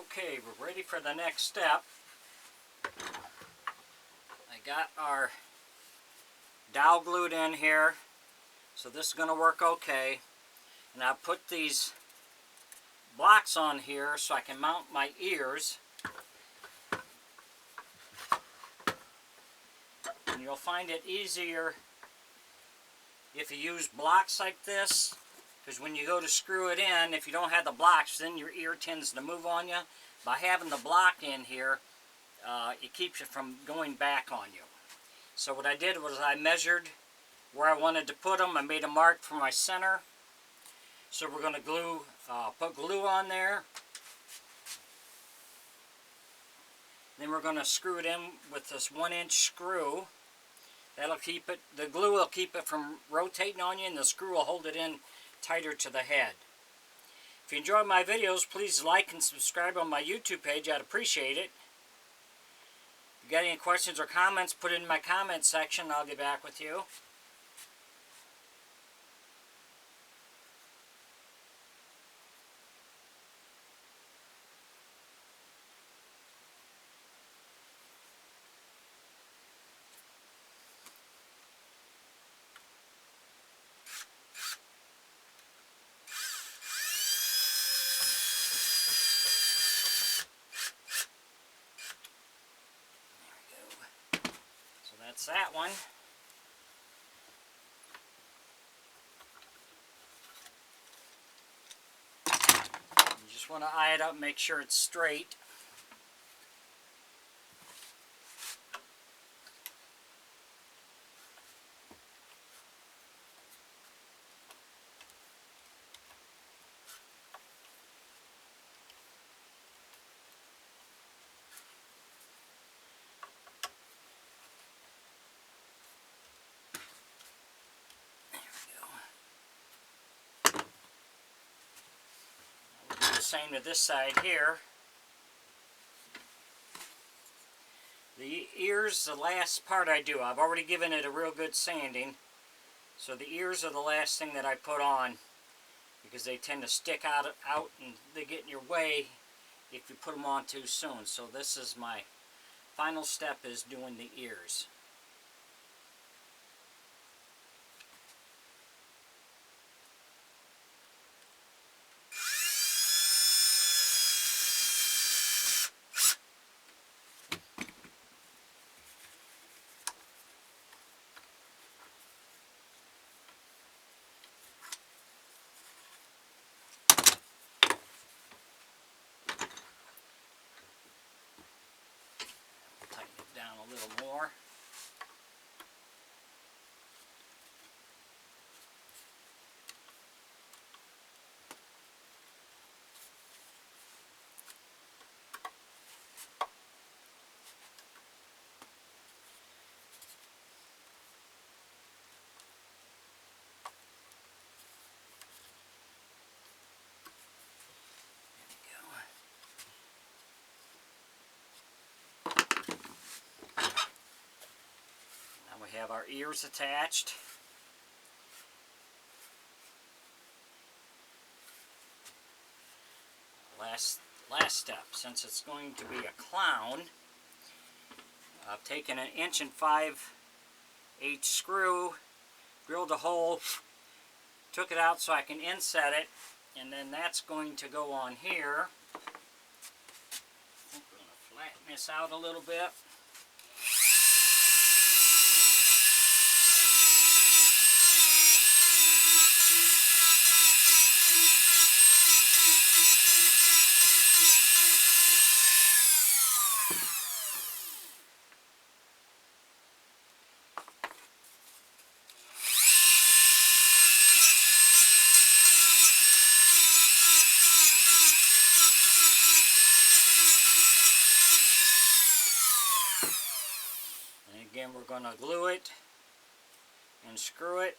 Okay, we're ready for the next step. I got our dowel glued in here, so this is going to work okay. And I put these blocks on here so I can mount my ears. And you'll find it easier if you use blocks like this, because when you go to screw it in, if you don't have the blocks, then your ear tends to move on you. By having the block in here, it keeps it from going back on you. So what I did was I measured where I wanted to put them. I made a mark for my center. So we're going to put glue on there. Then we're going to screw it in with this 1-inch screw. That'll keep it, the glue will keep it from rotating on you, and the screw will hold it in tighter to the head. If you enjoy my videos, please like and subscribe on my YouTube page. I'd appreciate it. If you got any questions or comments, put it in my comment section. I'll get back with you. So that's that one. You just want to eye it up, make sure it's straight. Same to this side here. The ears, the last part I do. I've already given it a real good sanding. So the ears are the last thing that I put on, because they tend to stick out and they get in your way if you put them on too soon. So this is my final step, is doing the ears. Down a little more. We have our ears attached. Last step, since it's going to be a clown, I've taken an 1 5/8 screw, drilled a hole, took it out so I can inset it, and then that's going to go on here. I think we're going to flatten this out a little bit. Again, we're going to glue it and screw it.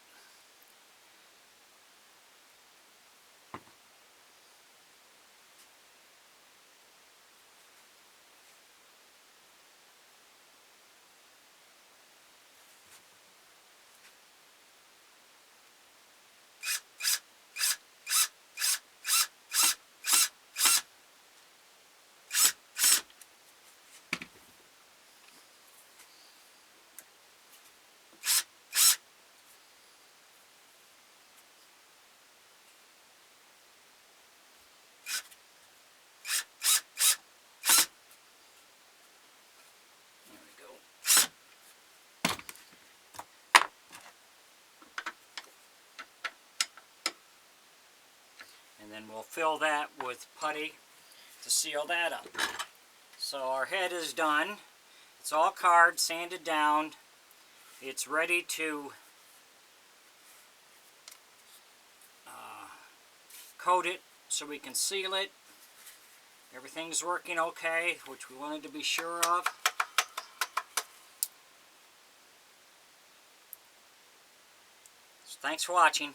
And then we'll fill that with putty to seal that up. So our head is done. It's all carved, sanded down. It's ready to coat it so we can seal it. Everything's working okay, which we wanted to be sure of. So thanks for watching.